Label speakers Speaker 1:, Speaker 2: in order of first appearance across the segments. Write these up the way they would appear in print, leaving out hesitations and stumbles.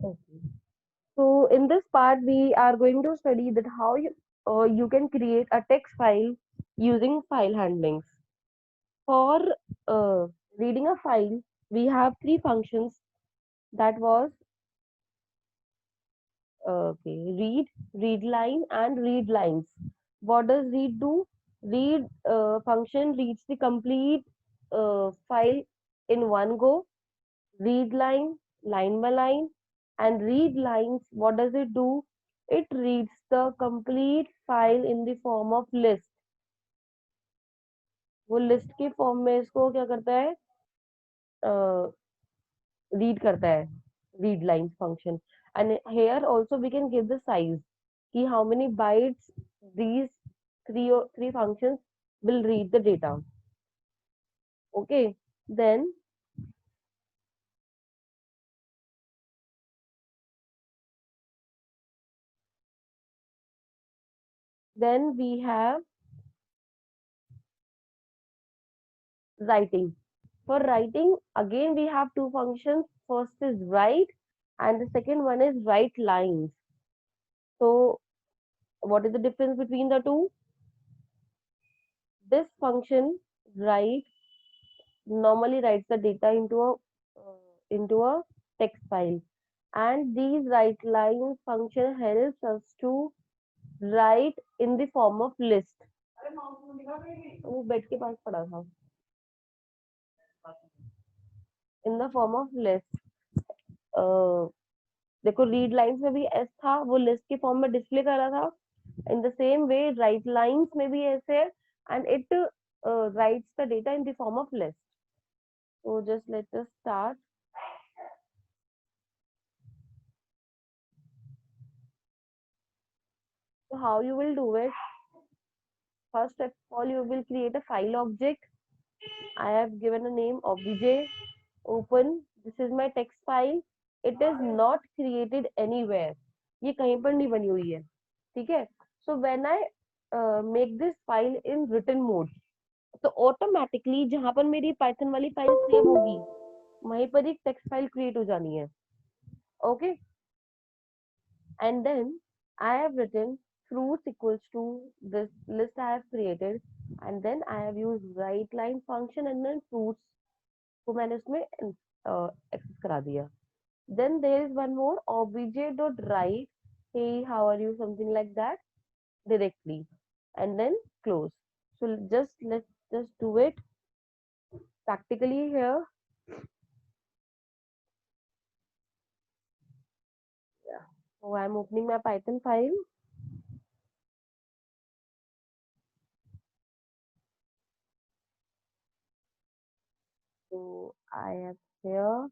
Speaker 1: Okay. So in this part, we are going to study that how you can create a text file using file handlings. For uh, reading a file, we have three functions. That was read, read line, and read lines. What does read do? Read function reads the complete file in one go. Read line, line by line, and read lines. What does it do? It reads the complete file in the form of list. वो list के form में इसको क्या करता है, read करता है, read lines function. And here also we can give the size ki how many bytes these three functions will read the data. Okay, then we have writing. For writing, again we have two functions. First is write, and the second one is write lines. So what is the difference between the two? This function write normally writes the data into a text file, and these write lines function helps us to write in the form of list. वो bed के पास पड़ा था. In the form of list. देखो read lines में भी S था, वो list के फॉर्म में डिस्प्ले कर रहा था. In the same way right lines में भी ऐसे है, and it writes the data in the form of list. So just let us start. So how you will do it? First of all, you will create a file object. I have given a name obj. Open. This is my text file. It is not created anywhere. ये कहीं पर नहीं बनी हुई है. ठीक है. So when I make this file in written mode, तो ऑटोमेटिकली जहां पर मेरी पाइथन वाली फाइल सेव होगी वहीं पर एक टेक्स्ट फाइल क्रिएट हो जानी है. Okay. And then I have written fruits equals to this list I have created, and then I have used write line function, and then fruits को मैंने उसमें एक्सेस करा दिया. Then there is one more obj.write, hey how are you, something like that, directly, and then close. So let's just do it practically here. Yeah. So I'm opening my Python file. So I am here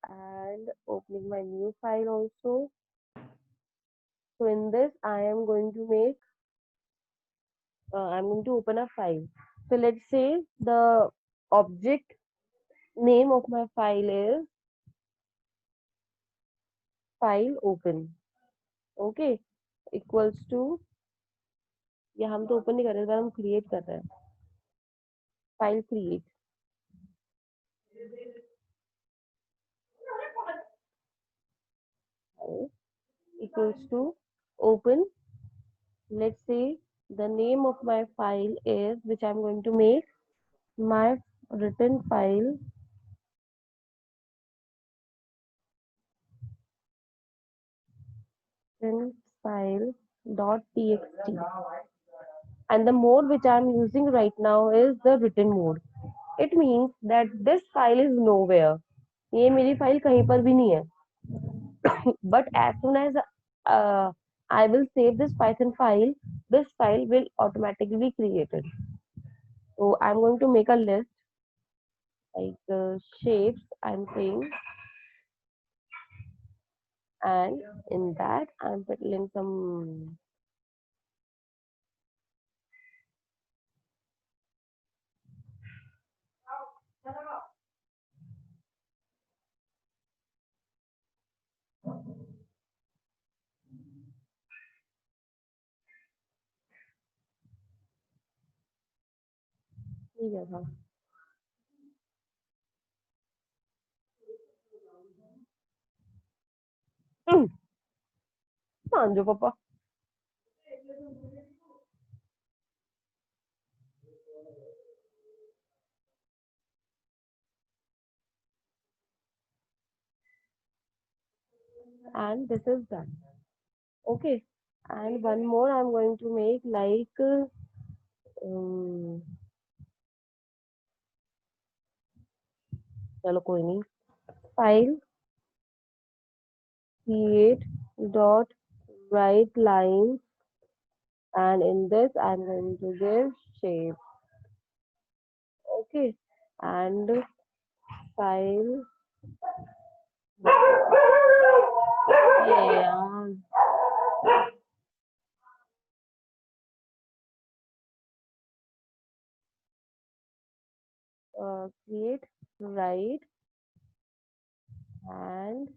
Speaker 1: and opening my new file also. So in this I am going to make I'm going to open a file. So let's say the object name of my file is file open. Okay, equals to, या हम तो open नहीं कर रहे हैं, हम create कर रहे हैं. File create equals to open. Let's say the name of my file is, which I'm going to make, my written file written file dot txt, and the mode which I'm using right now is the written mode. It means that this file is nowhere. ये मेरी file कहीं पर भी नहीं है. But as soon as I will save this Python file, this file will automatically be created. So I'm going to make a list like shapes, I'm saying, and in that I'm putting some. ठीक है था. मान जो पापा। And this is done. Okay. And one more I'm going to make like um, चलो कोई नहीं, file create dot write line, and in this I'm going to give shape. Okay. And file, yeah, create write and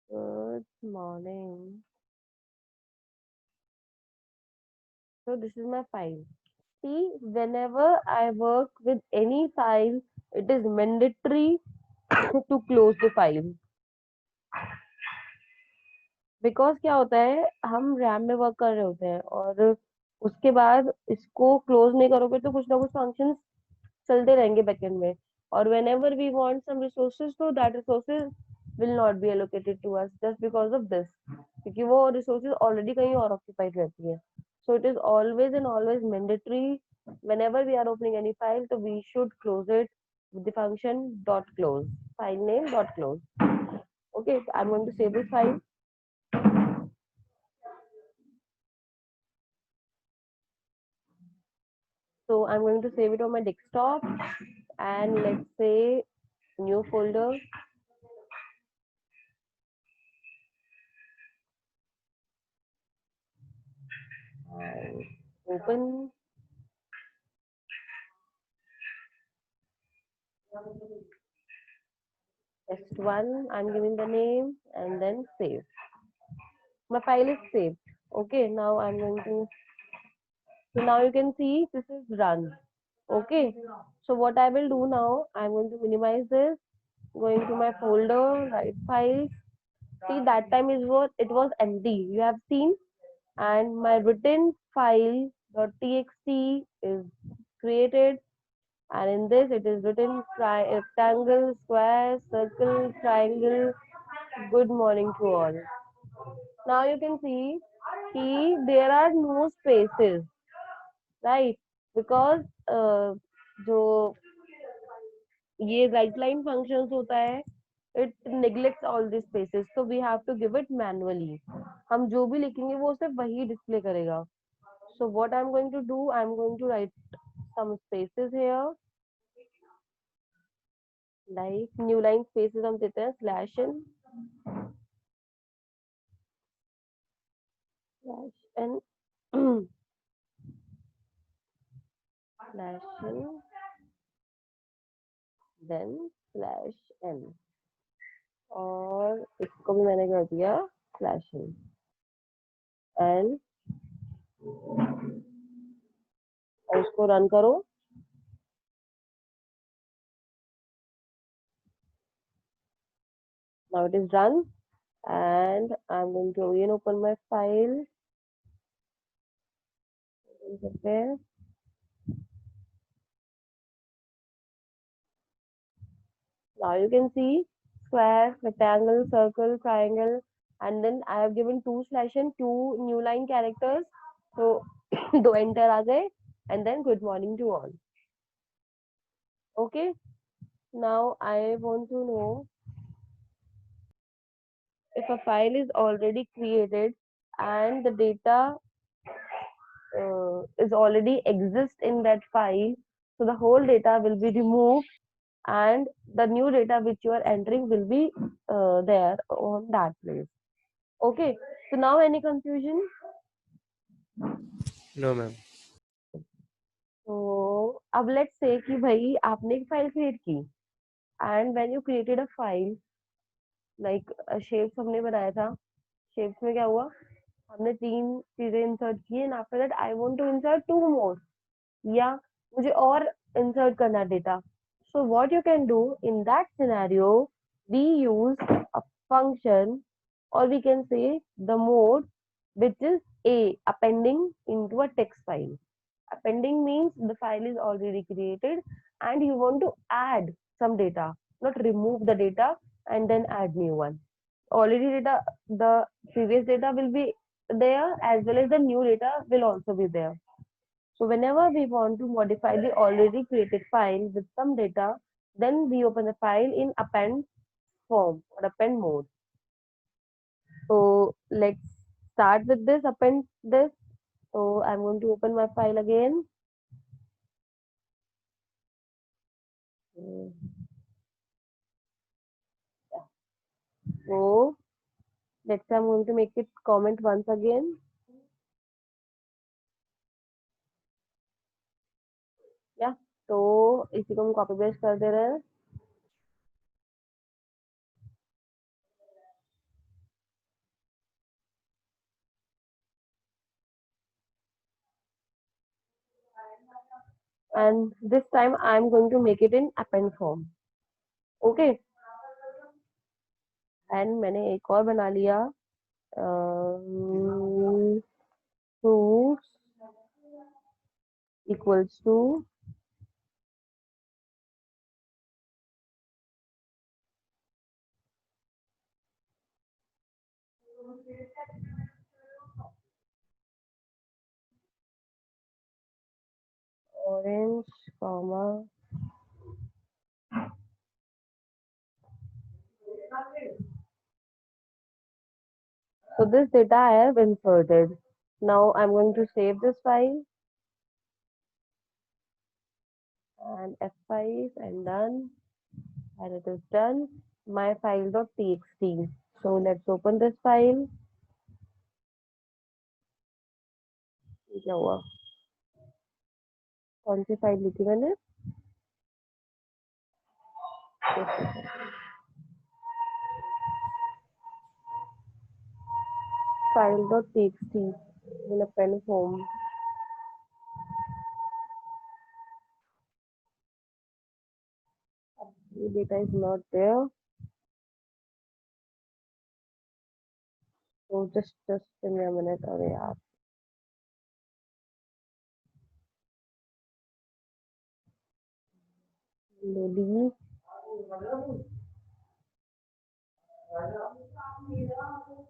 Speaker 1: good morning. So this is my file. See, whenever I work with any file, it is mandatory to close the file. Because क्या होता है, हम RAM में work कर रहे होते हैं और उसके बाद इसको क्लोज नहीं करोगे तो कुछ ना कुछ फंक्शंस चलते रहेंगे बैकएंड में, और whenever we want some resources तो that resources will not be allocated to us just because of this, क्योंकि वो रिसोर्सेज ऑलरेडी कहीं और ऑक्यूपाइड रहती है. So it is always and always mandatory whenever we are opening any file, so we should close it with the function dot close, file name dot close. Okay, so I'm going to save this file. So I'm going to save it on my desktop, and let's say new folder, and open. Test1, I'm giving the name and then save. My file is saved. Okay, now I'm going to, so now you can see this is run. Okay, so what I will do now, I'm going to minimize this, going to my folder, write files. See, that time is what it was empty. You have seen, and my written file .txt is created, and in this it is written rectangle, square, circle, triangle. Good morning to all. Now you can see there are no spaces, right? Because जो ये right line functions होता है, it neglects all these spaces, so we have to give it manually. हम जो भी लिखेंगे वो सिर्फ वही display करेगा. So what I'm going to do, I'm going to write some spaces here, like new line spaces हम देते हैं /n /n then /n, और इसको भी मैंने कर दिया /n, and और इसको रन करो. Now it is done, and I'm going to again open my file. There. Now you can see square, rectangle, circle, triangle, and then I have given 2/n, 2 new line characters. So do enter आ गए, and then good morning to all. Okay. Now I want to know if a file is already created and the data is already exist in that file, so the whole data will be removed and the new data which you are entering will be there on that place. Okay, so now any confusion?
Speaker 2: No, ma'am.
Speaker 1: So अब let's say कि भाई आपने एक file create की, and when you created a file, like shapes हमने बनाया था, shapes में क्या हुआ, हमने 3 चीजें इंसर्ट की, and after that I want to insert 2 more, या मुझे और इंसर्ट करना data. So what you can do in that scenario, we use a function, or we can say the mode, which is appending into a text file. Appending means the file is already created and you want to add some data, not remove the data and then add new one. Already data, the previous data will be there, as well as the new data will also be there. So whenever we want to modify the already created file with some data, then we open the file in append form or append mode. So let's start with this, append this. So I'm going to open my file again. Mm, yeah. So let's say I'm going to make it comment once again. Yeah. तो इसी को हम copy paste कर दे रहे हैं. And this time I'm going to make it in append form. Okay. And मैंने एक और बना लिया. Fruits equals to orange, comma. So this data I have inserted. Now I'm going to save this file and F5 and done, and it is done. My file.txt. So let's open this file. क्या हुआ? कौन सी file लिखी मैंने? File.txt in append form. The data is not there. So just give me a minute. अरे यार. Loading.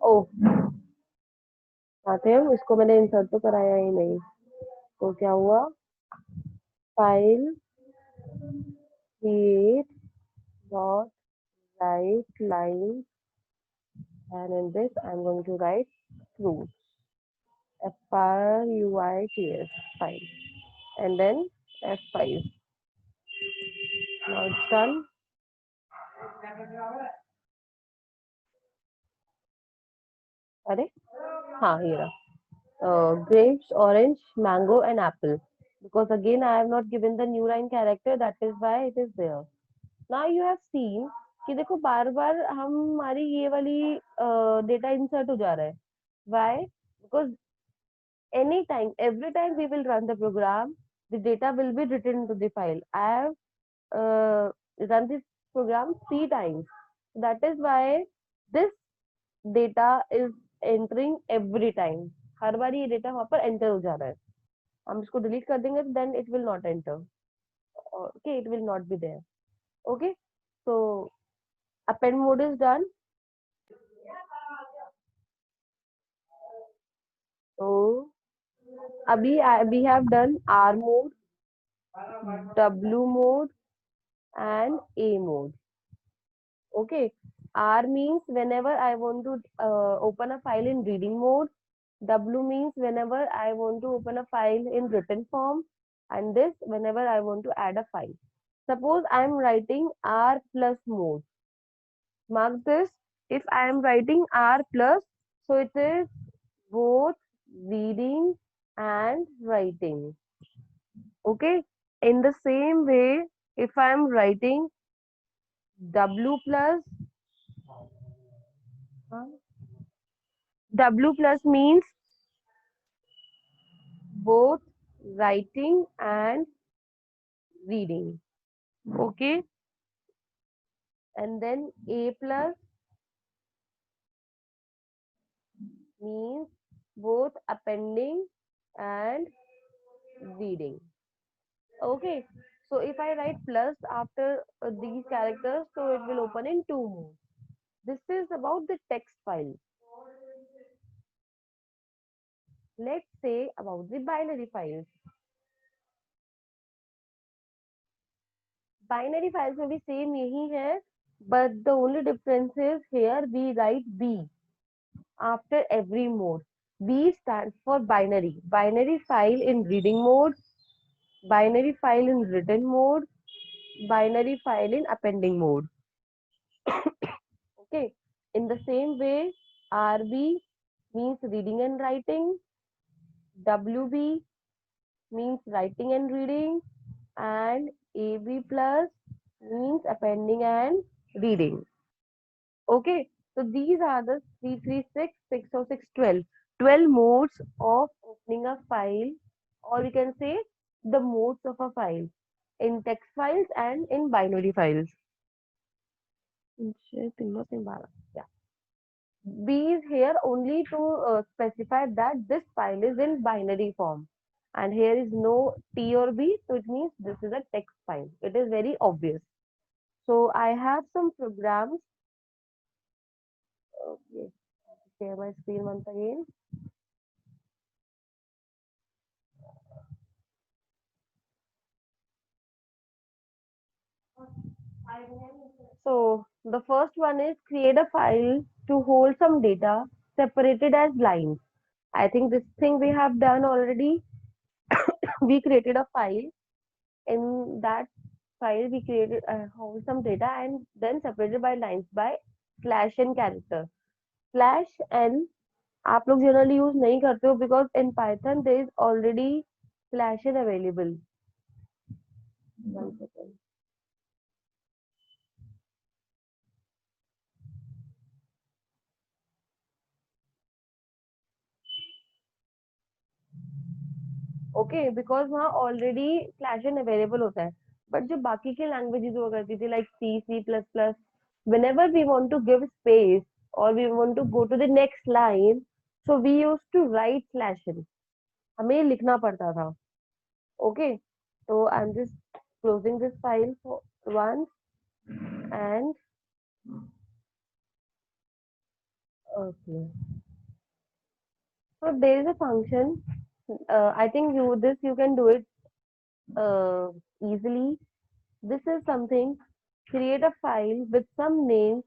Speaker 1: Oh, आते हैं. इसको मैंने इंसर्ट तो कराया ही नहीं. तो क्या हुआ? File create dot write line, and in this I'm going to write fruits, fruits file, and then F5. Now it's done. अरे हाँ, ये रहा. Grapes, orange, mango, and apple. Because again I have not given the new line character, that is why it is there. Now you have seen कि देखो बार बार हमारी ये वाली data insert हो जा रहा है. Why? Because anytime, every time we will run the program, the data will be written into the file. I have run this program 3 times. That is why this data is entering every time. हर बार ये data वहां पर enter हो जा रहा है. हम इसको delete कर देंगे, then it will not enter. Okay, it will not be there. Okay, so append mode is done. So अभी we have done R mode, W mode, and A mode. Okay, R means whenever I want to open a file in reading mode. W means whenever I want to open a file in written form, and this whenever I want to add a file. Suppose I am writing R plus mode. Mark this. If I am writing R plus, so it is both reading and writing. Okay. In the same way, if I am writing W plus, W plus means both writing and reading. Okay. and then A plus means both appending and reading. Okay, so if I write plus after these characters, so it will open in two modes. This is about the text file. Let's say about the binary files. Binary files में भी same यही है, but the only difference is here we write B after every mode. B stands for binary. Binary file in reading mode, binary file in written mode, binary file in appending mode. Okay. In the same way, RB means reading and writing, WB means writing and reading, and AB plus means appending and reading. Okay. So these are the 336, 606, 12. 12 modes of opening a file, or we can say the modes of a file in text files and in binary files. Yeah. B is here only to specify that this file is in binary form. And here is no T or B, so it means this is a text file. It is very obvious. So I have some programs. Okay, share my screen once again. So the first one is create a file to hold some data separated as lines. I think this thing we have done already. We created a file. In that file, we created hold some data and then separated by lines by slash n character. Slash n आप लोग generally use नहीं करते हो because in Python there is already slash n available. One second. Okay because वहाँ already slash N available होता है but जो बाकी की लैंग्वेजेस हुआ करती थी like C C plus plus whenever we want to give space or we want to go to the next line so we used to write slash in हमें ये लिखना पड़ता था ओके तो I am just closing this file for once and okay so there is a function I think you can do it uh, easily. This is something, create a file with some names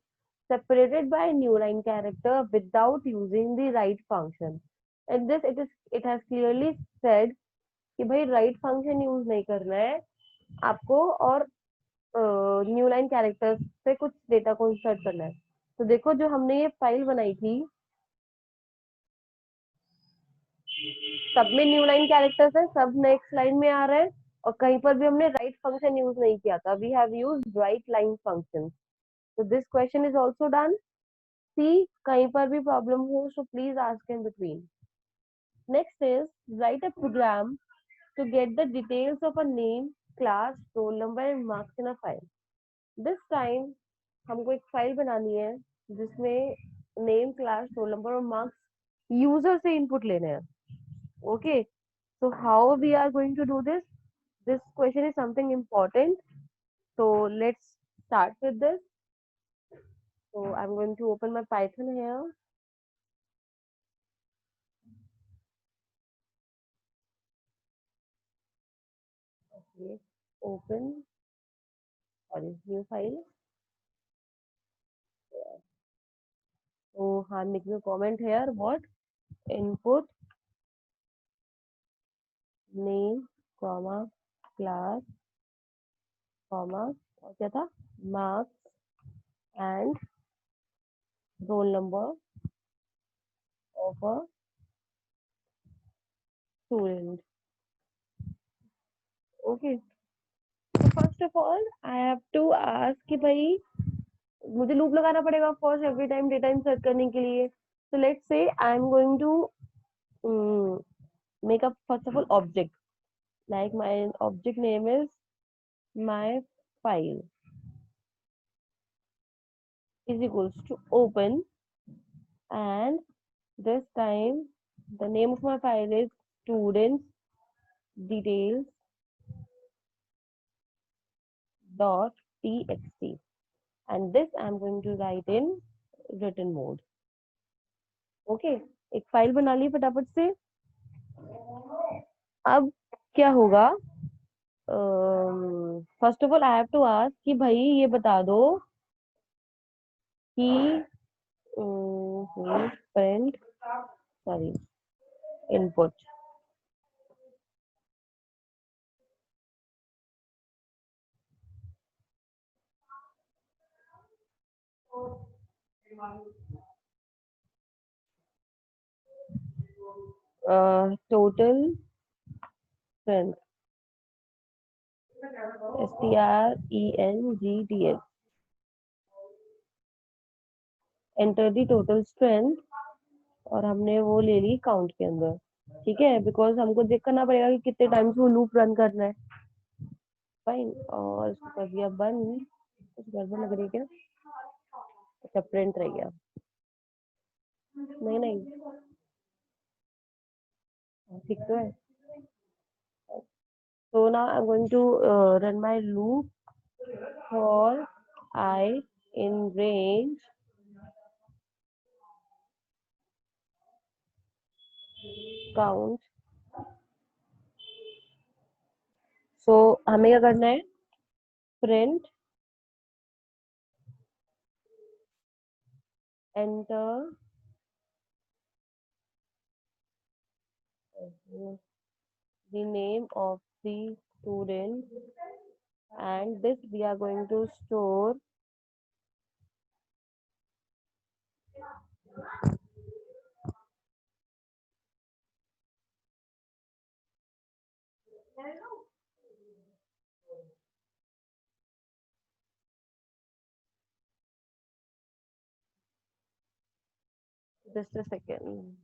Speaker 1: separated by a new line character without using the write function. And this it has clearly said कि भाई write function use नहीं करना है आपको और new line characters से कुछ data को इंसर्ट करना है तो देखो जो हमने ये फाइल बनाई थी सब में न्यू लाइन कैरेक्टर्स है सब नेक्स्ट लाइन में आ रहा है और कहीं पर भी हमने राइट फंक्शन यूज नहीं किया था we have use write line function so this question is also done see कहीं पर भी problem हो so please ask in between next is write a program to get the details of a name class roll number and marks in a file this time हमको एक file बनानी है जिसमें name class roll number और marks user से input लेने हैं okay so how we are going to do this question is something important so let's start with this so I'm going to open my python here okay open sorry new file so I'm making a comment here what input name comma class comma और क्या था marks and roll number of a student okay so first of all I have to ask कि भाई मुझे loop लगाना पड़ेगा first every time data insert करने के लिए so let's say I'm going to make up first of all object like my object name is my file is equals to open, and this time the name of my file is students details dot txt, and this I'm going to write in written mode. Okay, एक file बना ली फटाफट से। अब क्या होगा, first of all I have to ask कि भाई ये बता दो कि print, sorry, input. Total strength, STRENGTH, enter the total strength, और हमने वो ले ली काउंट के अंदर। ठीक है, बिकॉज हमको चेक करना पड़ेगा कि कितने टाइम्स वो लूप रन करना है। फाइन, और इसको कर दिया बंद। कुछ गड़बड़ लग रही है क्या? अच्छा, प्रिंट रह गया। नहीं नहीं, ठीक तो है। So now I'm going to run my loop for I in range count. So हमें क्या करना है, print enter the name of the student, and this we are going to store just a second.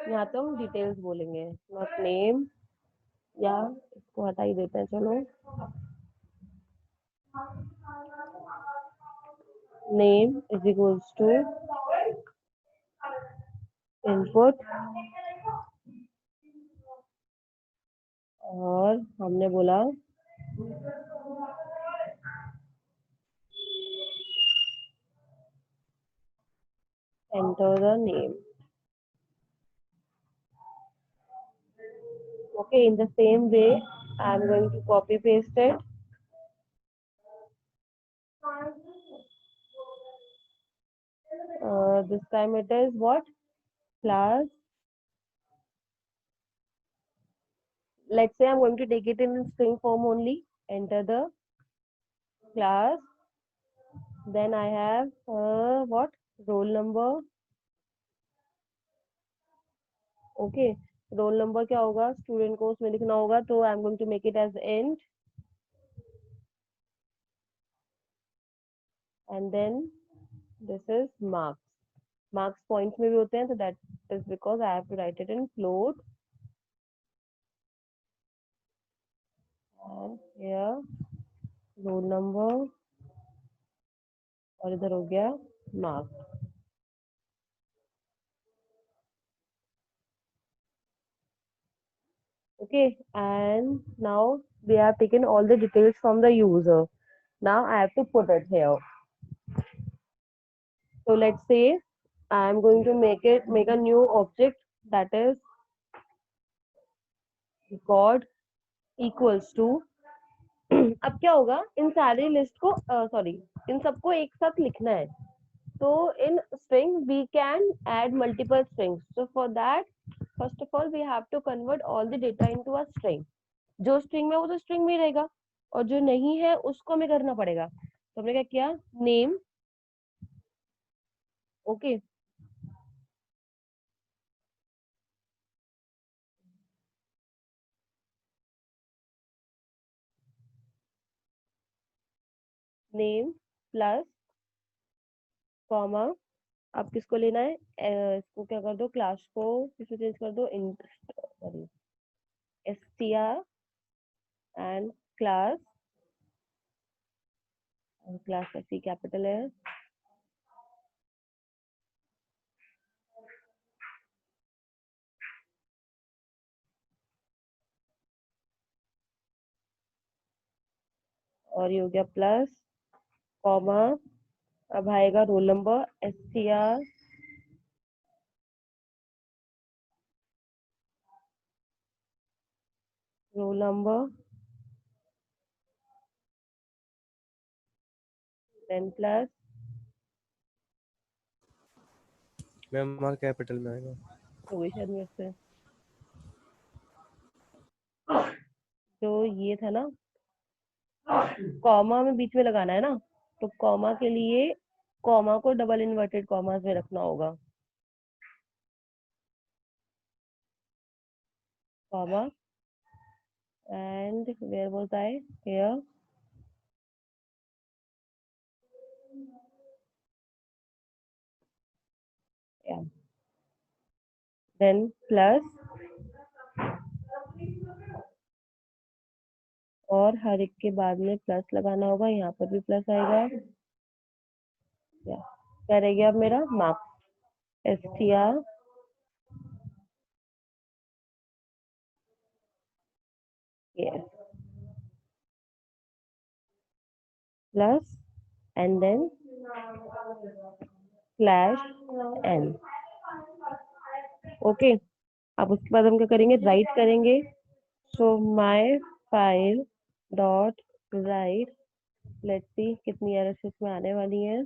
Speaker 1: यहाँ तो हम details बोलेंगे, not name, या इसको हटा ही देते हैं। चलो, name is equals to input, और हमने बोला enter the name. Okay, in the same way, I am going to copy paste it. This time it is what? Class. Let's say I'm going to take it in string form only. Enter the class. Then I have what? Roll number. Okay. Roll number क्या होगा? Student को उसमें लिखना होगा, तो I'm going to make it as int. And then this is marks. Marks points में भी होते हैं, so that is because I have to write it in float. And here roll number, और इधर हो गया marks. Okay, and now we have taken all the details from the user. Now I have to put it here. So let's say I am going to make a new object, that is record equals to अब क्या होगा, इन सारी list को sorry इन सबको एक साथ लिखना है। तो in string we can add multiple strings. So for that, first of all we have to convert all the data into a string. जो स्ट्रिंग में वो तो स्ट्रिंग में रहेगा, और जो नहीं है उसको हमें करना पड़ेगा। तो हमने क्या किया, name, okay, name plus comma, अब किसको लेना है, इसको क्या कर दो, क्लास को किसको चेंज कर दो, सॉरी, str and class का C कैपिटल है, और ये हो गया प्लस कॉमा, अब आएगा roll number STR roll number then plus
Speaker 2: ma'am mark capital में आएगा
Speaker 1: शायद मेरे से तो ये था ना, कॉमा में बीच में लगाना है ना, तो कॉमा के लिए कॉमा को डबल इन्वर्टेड कॉमास में रखना होगा, comma and where was I? Here. Yeah. Then plus और हर एक के बाद में प्लस लगाना होगा, यहाँ पर भी प्लस आएगा। क्या रह गया अब मेरा marks STR yes plus and then slash n okay. अब उसके बाद हम क्या करेंगे, राइट करेंगे, so my file dot right, let's see कितनी एरर्स इसमें आने वाली हैं,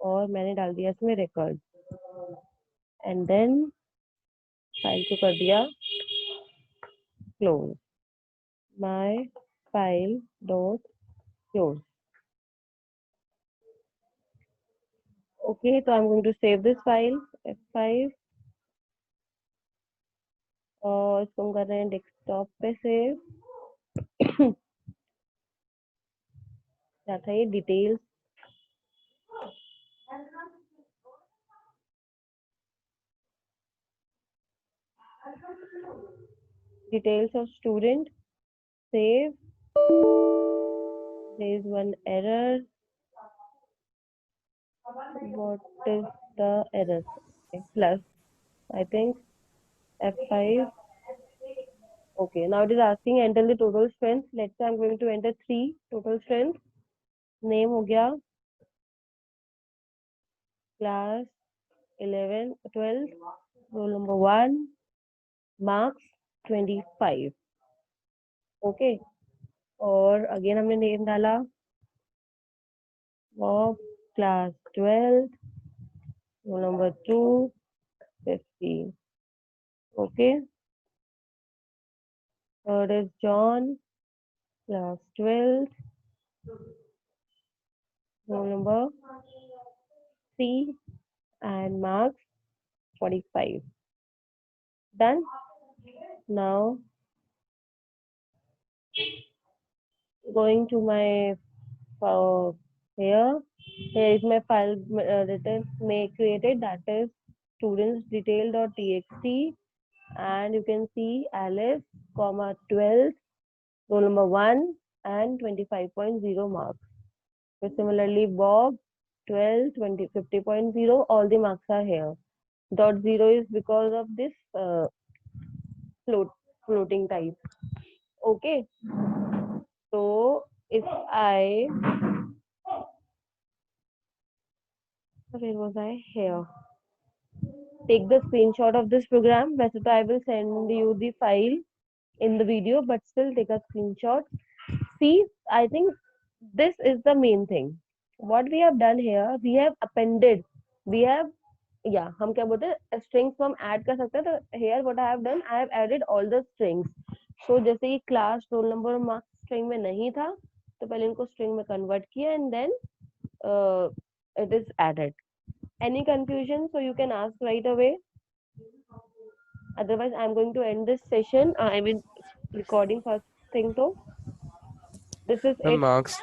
Speaker 1: और मैंने डाल दिया इसमें रिकॉर्ड एंड देन फाइल को कर दिया close, my file dot close. Okay, तो I am going to save this file F5 और इसको हम कर रहे हैं डेस्कटॉप पे सेव। क्या था ये, details, details of student, save, there is one error, what is the error, okay, plus I think F5, okay, now it is asking enter the total strength, let's say I'm going to enter 3 total strength, name हो गया class 11 12 roll number 1 marks 25 okay, और again हमने name डाला of class 12 roll number 2 50 okay, third is John class 12 roll number 3 and marks 45 done. Now going to my here is my file written created, that is students detail.txt, and you can see Alice comma 12 roll number 1 and 25.0 marks. So similarly Bob 12 20 50.0, all the marks are here. Dot 0 is because of this floating type. Okay, so if I, where was I, here, take the screenshot of this program, वैसे तो I will send you the file in the video, but still take a screenshot. See, I think this is the main thing. What we have done here, we have appended, we have, yeah, हम क्या बोलते हैं, strings को हम add कर सकते हैं, तो here what I have done, I have added all the strings. So जैसे ये class roll number marks string में नहीं था, तो पहले इनको string में convert किया and then it is added. Any confusion? So you can ask right away. Otherwise, I'm going to end this session. I mean, recording first thing. So this is
Speaker 2: ma'am
Speaker 1: it.
Speaker 2: Marks